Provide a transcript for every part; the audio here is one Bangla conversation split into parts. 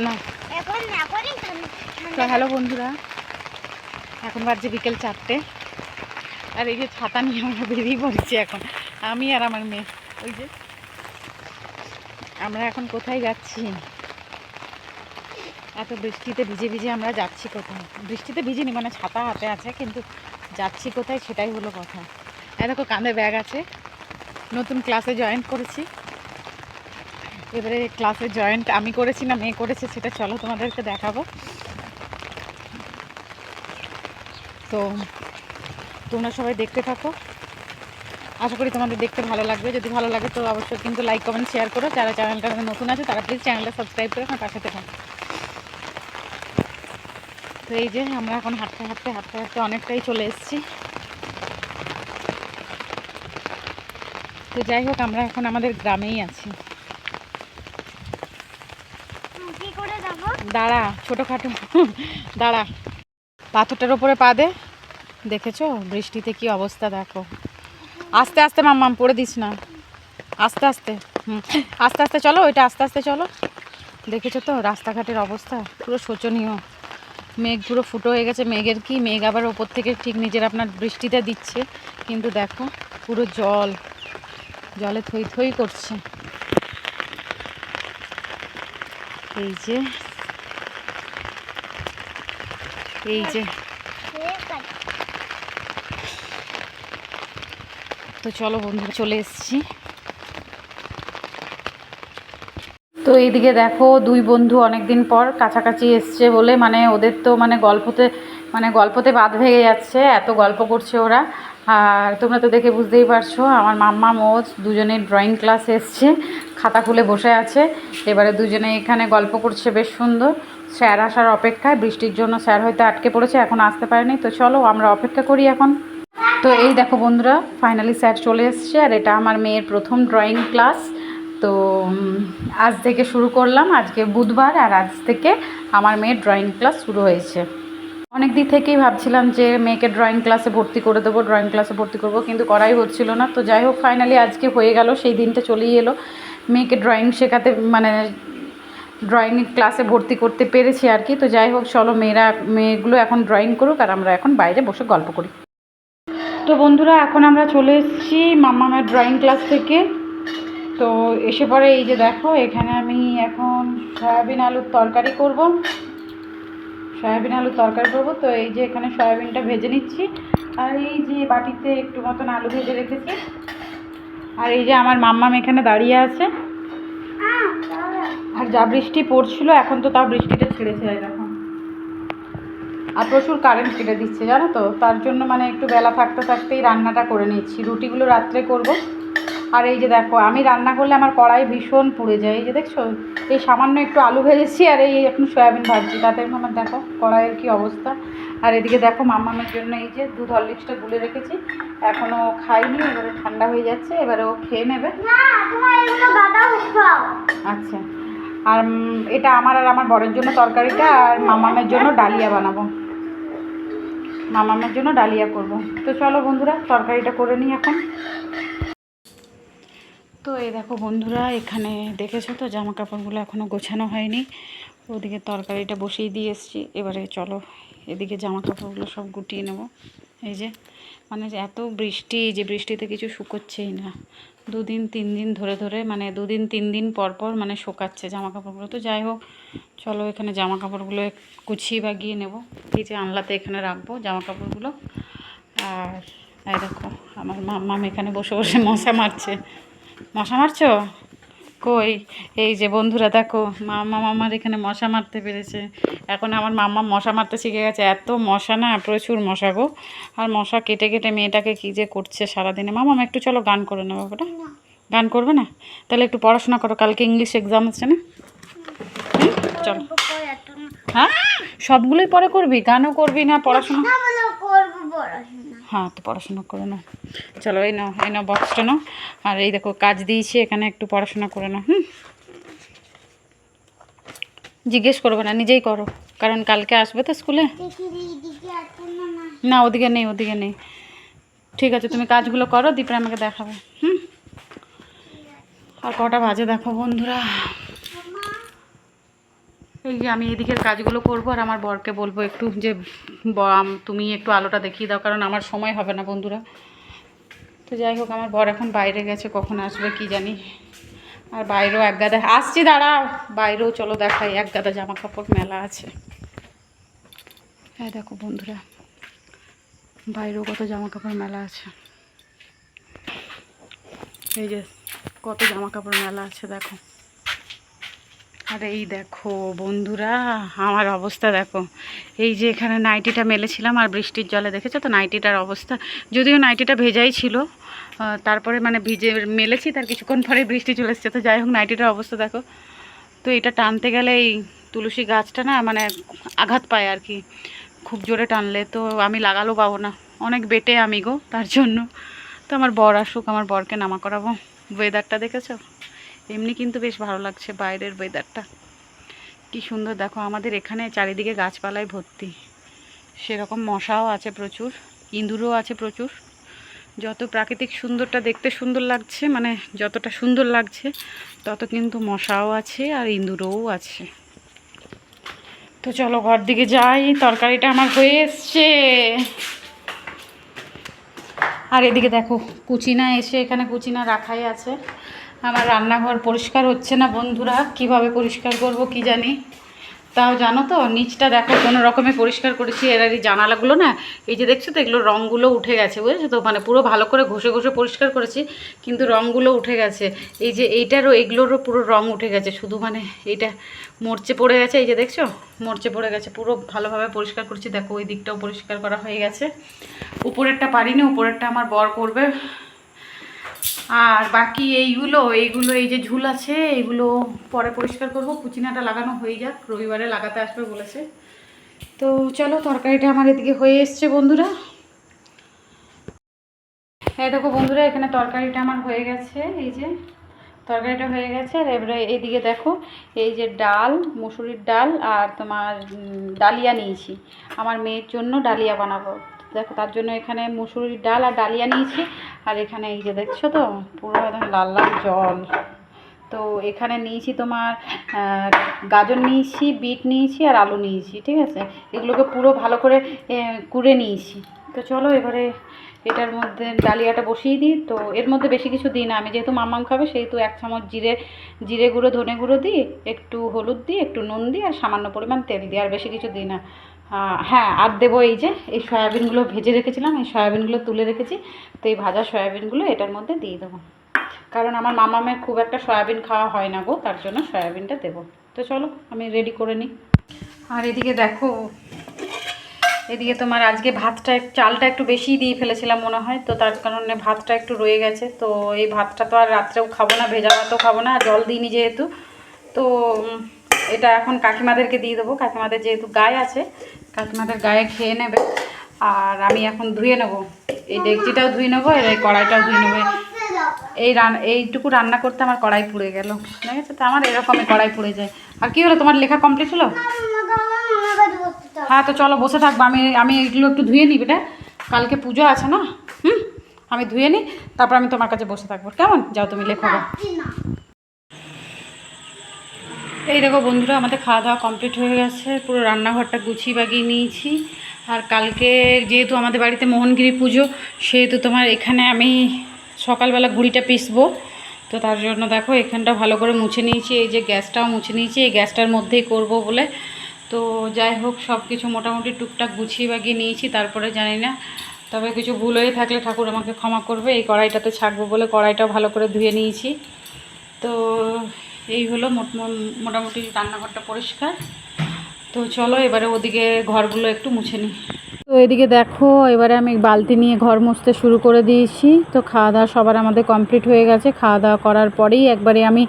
না। তো হ্যালো বন্ধুরা, এখন বাজছে বিকেল 4টে, আর এই যে ছাতা নিয়ে আমরা বেরিয়ে পড়েছি এখন, আমি আর আমার মেয়ে। ওই যে আমরা এখন কোথায় যাচ্ছি? এত বৃষ্টিতে ভিজে ভিজে আমরা যাচ্ছি কোথায়? বৃষ্টিতে ভিজিনি, মানে ছাতা হাতে আছে, কিন্তু যাচ্ছি কোথায় সেটাই হলো কথা। দেখো কাঁধে ব্যাগ আছে, নতুন ক্লাসে জয়েন করেছি। এবারে ক্লাসে জয়েন্ট আমি করেছি না মেয়ে করেছে সেটা চলো তোমাদেরকে দেখাবো। তো তোমরা সবাই দেখতে থাকো, আশা করি তোমাদের দেখতে ভালো লাগবে। যদি ভালো লাগে তো অবশ্যই কিন্তু লাইক কমেন্ট শেয়ার করো। যারা চ্যানেলটা নতুন আছে তারা প্লিজ চ্যানেলটা সাবস্ক্রাইব করে আমার পাশে থাকো। তো এই যে আমরা এখন হাঁটতে হাঁটতে হাঁটতে হাঁটতে অনেকটাই চলে এসেছি। তো যাই হোক, আমরা এখন আমাদের গ্রামেই আছি। দাঁড়া, ছোটোখাটো দাঁড়া, পাথরটার ওপরে পা দে। দেখেছো বৃষ্টিতে কি অবস্থা দেখো। আস্তে আস্তে মাম্মাম, পড়ে দিস না, আস্তে আস্তে। আস্তে আস্তে চলো, ওইটা আস্তে আস্তে চলো। দেখেছো তো রাস্তাঘাটের অবস্থা পুরো শোচনীয়। মেঘ পুরো ফুটো হয়ে গেছে। মেঘের কি, মেঘ আবার ওপর থেকে ঠিক নিজের আপনার বৃষ্টিটা দিচ্ছে, কিন্তু দেখো পুরো জল, জলে থই থই করছে। এই যে এই যে তো চলো বন্ধুরা, চলে এসেছি। তো এইদিকে দেখো দুই বন্ধু অনেকদিন পর কাছাকাছি এসছে বলে, মানে ওদের তো গল্পতে বাঁধ ভেঙে যাচ্ছে, এত গল্প করছে ওরা। আর তোমরা তো দেখে বুঝতেই পারছো, আমার মাম্মা মোজ দুজনের ড্রয়িং ক্লাস এসছে, খাতা খুলে বসে আছে। এবারে দুজনে এখানে গল্প করছে বেশ সুন্দর। স্যার আসার অপেক্ষায়, বৃষ্টির জন্য স্যার হয়তো আটকে পড়েছে, এখন আসতে পারেনি। তো চলো আমরা অপেক্ষা করি এখন। তো এই দেখো বন্ধুরা, ফাইনালি স্যার চলে এসছে। আর এটা আমার মেয়ের প্রথম ড্রয়িং ক্লাস। তো আজ থেকে শুরু করলাম, আজকে বুধবার, আর আজ থেকে আমার মেয়ের ড্রয়িং ক্লাস শুরু হয়েছে। অনেক দিন থেকেই ভাবছিলাম যে মেয়েকে ড্রয়িং ক্লাসে ভর্তি করে দেবো, ড্রয়িং ক্লাসে ভর্তি করবো, কিন্তু করাই হচ্ছিল না। তো যাই হোক, ফাইনালি আজকে হয়ে গেল, সেই দিনটা চলেই এলো। মেয়েকে ড্রয়িং শেখাতে, মানে ড্রয়িং ক্লাসে ভর্তি করতে পেরেছি আর কি। তো যাই হোক চলো, মেয়েগুলো এখন ড্রয়িং করুক, আর আমরা এখন বাইরে বসে গল্প করি। তো বন্ধুরা, এখন আমরা চলে এসেছি মাম্মামের ড্রয়িং ক্লাস থেকে। তো এসে পরে এই যে দেখো, এখানে আমি এখন সয়াবিন আলুর তরকারি করব। তো এই যে এখানে সয়াবিনটা ভেজে নিচ্ছি, আর এই যে বাটিতে একটু মতন আলু ভেজে রেখেছি। আর এই যে আমার মাম্মাম এখানে দাঁড়িয়ে আছে। আর যা বৃষ্টি পড়ছিল, এখন তো তাও বৃষ্টিটা ছেড়েছে এখন। আর প্রচুর কারেন্ট কেটে দিচ্ছে জানো তো, তার জন্য মানে একটু বেলা থাকতে থাকতেই রান্নাটা করে নিচ্ছি। রুটিগুলো রাত্রে করব। আর এই যে দেখো, আমি রান্না করলে আমার কড়াই ভীষণ পুড়ে যায়। এই যে দেখছো, এই সামান্য একটু আলু ভেজেছি, আর এই এখন সয়াবিন ভাজছি, তাতে আমার দেখো কড়াইয়ের কী অবস্থা। আর এদিকে দেখো মাম্মামের জন্য এই যে দুধ হরলিক্সটা গুলে রেখেছি, এখনও খাইনি, এবারে ঠান্ডা হয়ে যাচ্ছে, এবারে ও খেয়ে নেবে। আচ্ছা, আর এটা আমার আর আমার বরের জন্য তরকারিটা, আর মাম্মামের জন্য ডালিয়া বানাবো, মামামের জন্য ডালিয়া করব। তো চলো বন্ধুরা, তরকারিটা করে নিই এখন। তো এই দেখো বন্ধুরা, এখানে দেখেছো তো জামা কাপড়গুলো এখনও গোছানো হয়নি। ওদিকে তরকারিটা বসিয়ে দিয়ে এসেছি, এবারে চলো এদিকে জামা কাপড়গুলো সব গুটিয়ে নেব। এই যে মানে এত বৃষ্টি, যে বৃষ্টিতে কিছু শুকোচ্ছেই না। 2-3 দিন ধরে ধরে, মানে 2-3 দিন পর পর মানে শুকাচ্ছে জামা কাপড়গুলো। তো যাই হোক চলো, এখানে জামা কাপড়গুলো গুছিয়ে বাগিয়ে নেব। এই যে আনলাতে এখানে রাখবো জামা কাপড়গুলো। আর এই দেখো আমার মাম্মাম এখানে বসে বসে মশা মারছে। মশা মারছো কই? এই যে বন্ধুরা দেখো, মাম্মা মামার এখানে মশা মারতে পেরেছে। এখন আমার মাম্মা মশা মারতে শিখে গেছে। এত মশা না, প্রচুর মশা গো। আর মশা কেটে কেটে মেয়েটাকে কী যে করছে সারাদিনে। মাম্মা একটু চলো গান করে নেবো বাবাটা। গান করবে না? তাহলে একটু পড়াশোনা করো, কালকে ইংলিশ এক্সাম আছে না। চলো। হ্যাঁ, সবগুলোই পরে করবি, গানও করবি না, পড়াশোনা? হ্যাঁ, তো পড়াশোনা করে নাও। চলো এই নাও বক্সটা নাও। আর এই দেখো কাজ দিয়েছি, এখানে একটু পড়াশোনা করে নাও। জিজ্ঞেস করবে না, নিজেই করো, কারণ কালকে আসবে তো স্কুলে। না, ওদিকে নেই। ঠিক আছে, তুমি কাজগুলো করো, দীপরে আমাকে দেখাবে। আর কটা বাজে দেখো বন্ধুরা, এই যে আমি এদিকের কাজগুলো করবো আর আমার বরকে বলবো একটু যে তুমি একটু আলোটা দেখিয়ে দাও, কারণ আমার সময় হবে না বন্ধুরা। তো যাই হোক, আমার বর এখন বাইরে গেছে, কখন আসবে কি জানি। আর বাইরেও এক গাদা, আসছি দাঁড়া, বাইরেও চলো দেখাই, এক গাদা জামা কাপড় মেলা আছে। হ্যাঁ দেখো বন্ধুরা, বাইরেও কত জামা কাপড় মেলা আছে। এই যে কত জামা কাপড় মেলা আছে দেখো। আর এই দেখো বন্ধুরা, আমার অবস্থা দেখো। এই যে এখানে নাইটিটা মেলেছিলাম আর বৃষ্টির জলে দেখেছো তো নাইটিটার অবস্থা। যদিও নাইটিটা ভেজাই ছিল, তারপরে মানে ভিজে মেলেছি, তার কিছুক্ষণ পরে বৃষ্টি চলে এসছে। তো যাই হোক, নাইটিটার অবস্থা দেখো। তো এটা টানতে গেলে এই তুলসী গাছটা না মানে আঘাত পায় আর কি, খুব জোরে টানলে। তো আমি লাগালেও পাবো না, অনেক বেটে আমি গো, তার জন্য। তো আমার বর আসুক, আমার বরকে নামা করাবো। ওয়েদারটা দেখেছো? এমনি কিন্তু বেশ ভালো লাগছে বাইরের ওয়েদারটা, কি সুন্দর দেখো। আমাদের এখানে চারিদিকে গাছপালায় ভর্তি, সেরকম মশাও আছে প্রচুর, ইঁদুরও আছে প্রচুর। যত প্রাকৃতিক সুন্দরটা দেখতে সুন্দর লাগছে, মানে যতটা সুন্দর লাগছে তত কিন্তু মশাও আছে আর ইঁদুরও আছে। তো চলো ঘর দিকে যাই, তরকারিটা আমার হয়ে এসছে। আর এদিকে দেখো কুচিনা এসে এখানে কুচিনা রাখাই আছে। আমার রান্নাঘর পরিষ্কার হচ্ছে না বন্ধুরা, কিভাবে পরিষ্কার করব কি জানি। তাও জানো তো, নিচটা দেখো কোনো রকমে পরিষ্কার করেছি। এর এই জানালাগুলো না, এই যে দেখছো তো, এগুলো রঙগুলো উঠে গেছে, বুঝেছো তো। মানে পুরো ভালো করে ঘষে ঘষে পরিষ্কার করেছি, কিন্তু রঙগুলো উঠে গেছে। এই যে এইটারও এগুলোরও পুরো রঙ উঠে গেছে, শুধু মানে এইটা মরচে পড়ে গেছে। এই যে দেখছো মরচে পড়ে গেছে। পুরো ভালোভাবে পরিষ্কার করছি দেখো, ওই দিকটাও পরিষ্কার করা হয়ে গেছে। উপরেরটা পারিনি, উপরেরটা আমার বর করবে। আর বাকি এইগুলো এই যে ঝুল আছে, এইগুলো পরে পরিষ্কার করব। কুচিনাটা লাগানো হয়ে যাক, রবিবারে লাগাতে আসবে বলেছে। তো চলো, তরকারিটা আমার এদিকে হয়ে এসছে বন্ধুরা। হ্যাঁ দেখো বন্ধুরা, এখানে তরকারিটা আমার হয়ে গেছে। এই যে তরকারিটা হয়ে গেছে। আর এবারে এইদিকে দেখো, এই যে ডাল, মুসুরির ডাল আর তোমার ডালিয়া নিয়েছি। আমার মেয়ের জন্য ডালিয়া বানাবো দেখো, তার জন্য এখানে মুসুরির ডাল আর ডালিয়া নিয়েছি। আর এখানে এই যে দেখছো তো, পুরো একদম লাল লাল জল। তো এখানে নিয়েছি তোমার গাজর নিয়েছি, বিট নিয়েছি আর আলু নিয়েছি, ঠিক আছে। এগুলোকে পুরো ভালো করে কুড়ে নিয়েছি। তো চলো এবারে এটার মধ্যে ডালিয়াটা বসিয়ে দিই। তো এর মধ্যে বেশি কিছু দিই না, আমি যেহেতু মাম্মাম খাবে সেহেতু 1 চামচ জিরে গুঁড়ো, ধনে গুঁড়ো দিই, একটু হলুদ দিই, একটু নুন দিই আর সামান্য পরিমাণ তেল দিই, আর বেশি কিছু দিই না। হ্যাঁ, আর দেবো এই যে এই সয়াবিনগুলো ভেজে রেখেছিলাম, এই সয়াবিনগুলো তুলে রেখেছি। তো এই ভাজা সয়াবিনগুলো এটার মধ্যে দিয়ে দেবো, কারণ আমার মামামের খুব একটা সয়াবিন খাওয়া হয় না গো, তার জন্য সয়াবিনটা দেবো। তো চলো আমি রেডি করে নিই। আর এদিকে দেখো, এদিকে তোমার আজকে ভাতটা চালটা একটু বেশিই দিয়ে ফেলেছিলাম মনে হয়, তো তার কারণে ভাতটা একটু রয়ে গেছে। তো এই ভাতটা তো আর রাত্রেও খাবো না, ভেজা ভাতও খাবো না, আর জল দিইনি যেহেতু। তো এটা এখন কাকিমাদেরকে দিয়ে দেবো, কাকিমাদের যেহেতু গায়ে আছে, কাকিমাদের গায়ে খেয়ে নেবে। আর আমি এখন ধুয়ে নেবো, এই ডেকচিটাও ধুয়ে নেবো, আর এই কড়াইটাও ধুয়ে নেবো। এইটুকু রান্না করতে আমার কড়াই পুড়ে গেল, ঠিক আছে। তো আমার এরকমই কড়াই পুড়ে যায়। আর কি হলো, তোমার লেখা কমপ্লিট হলো? হ্যাঁ, তো চলো বসে থাকবো, আমি এগুলো একটু ধুয়ে নিই বেটা, কালকে পুজো আছে না। আমি ধুয়ে নিই, তারপর আমি তোমার কাছে বসে থাকবো, কেমন? যাও তুমি লেখো। এই দেখো বন্ধুরা, আমাদের খাওয়া দাওয়া কমপ্লিট হয়ে গেছে, পুরো রান্নাঘরটা গুছিয়ে বাগিয়ে নিয়েছি। আর কালকে যেহেতু আমাদের বাড়িতে মোহনগিরি পুজো, সেহেতু তোমার এখানে আমি সকালবেলা গুঁড়িটা পিসবো। তো তার জন্য দেখো এখানটা ভালো করে মুছে নিয়েছি, এই যে গ্যাসটাও মুছে নিয়েছি, এই গ্যাসটার মধ্যেই করব বলে। তো যাই হোক, সব কিছু মোটামুটি টুকটাক গুছিয়ে বাগিয়ে নিয়েছি। তারপরে জানি না, তবে কিছু ভুল হয়ে থাকলে ঠাকুর আমাকে ক্ষমা করবে। এই কড়াইটাতে ছাকবো বলে কড়াইটাও ভালো করে ধুয়ে নিয়েছি। তো এই হলো মোটামুটি রান্নাঘরটা পরিষ্কার। তো চলো এবারে ওদিকে ঘরগুলো একটু মুছে নিই। তো এদিকে দেখো, এবারে আমি বালতি নিয়ে ঘর মুছতে শুরু করে দিয়েছি। তো খাওয়া দাওয়া সবার আমাদের কমপ্লিট হয়ে গেছে, খাওয়া দাওয়া করার পরেই একবারে আমি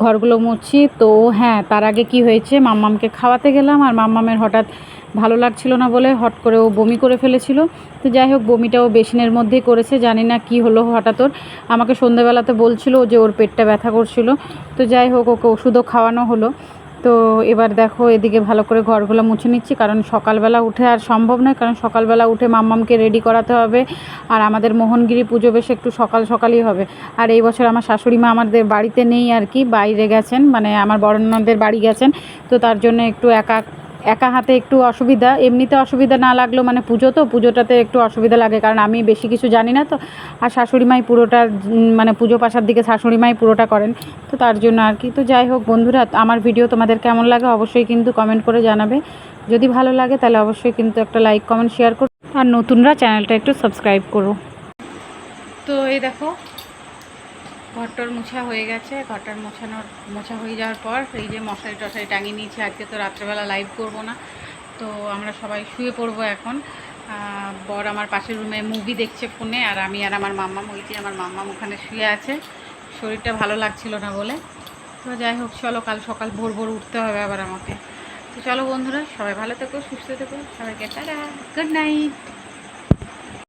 ঘরগুলো মুছছি। তো হ্যাঁ, তার আগে কি হয়েছে, মাম্মামকে খাওয়াতে গেলাম, আর মাম্মামের হঠাৎ ভালো লাগছিল না বলে হট করে ও বমি করে ফেলেছিল। তো যাই হোক, বমিটাও বেসিনের মধ্যেই করেছে, জানি না কি হলো হঠাৎ ওর। আমাকে সন্ধ্যেবেলাতে বলছিল যে ওর পেটটা ব্যথা করছিল। তো যাই হোক, ওকে ওষুধও খাওয়ানো হলো। তো এবার দেখো এদিকে ভালো করে ঘরগুলো মুছে নিচ্ছি, কারণ সকালবেলা উঠে আর সম্ভব নয়, কারণ সকালবেলা উঠে মাম্মামকে রেডি করাতে হবে। আর আমাদের মোহনগিরি পুজো বেশ একটু সকাল সকালই হবে। আর এই বছর আমার শাশুড়ি মা আমাদের বাড়িতে নেই আর কি, বাইরে গেছেন, মানে আমার বড় ননদের বাড়ি গেছেন। তো তার জন্য একটু একা একা হাতে একটু অসুবিধা, এমনিতে অসুবিধা না লাগলেও মানে পুজোটাতে একটু অসুবিধা লাগে, কারণ আমি বেশি কিছু জানি না তো। আর শাশুড়ি মাই পুরোটা মানে পুজো পাশার দিকে শাশুড়ি মাই পুরোটা করেন, তো তার জন্য আর কি। তো যাই হোক বন্ধুরা, আমার ভিডিও তোমাদের কেমন লাগে অবশ্যই কিন্তু কমেন্ট করে জানাবে। যদি ভালো লাগে তাহলে অবশ্যই কিন্তু একটা লাইক কমেন্ট শেয়ার করো, আর নতুনরা চ্যানেলটা একটু সাবস্ক্রাইব করো। তো এই দেখো ঘরটার মোছা হয়ে গেছে। ঘরটার মোছা হয়ে যাওয়ার পর এই যে মশারি টশারি টাঙিয়ে নিয়েছি। আজকে তো রাত্রেবেলা লাইভ করব না, তো আমরা সবাই শুয়ে পড়বো এখন। বর আমার পাশের রুমে মুভি দেখছে ফোনে, আর আমি আর আমার মাম্মাম, ওই যে আমার মাম্মাম ওখানে শুয়ে আছে, শরীরটা ভালো লাগছিল না বলে। তো যাই হোক চলো, কাল সকাল ভোর ভোর উঠতে হবে আবার আমাকে। তো চলো বন্ধুরা, সবাই ভালো থেকো, সুস্থ থেকো, সবাইকে টাটা, গুড নাইট।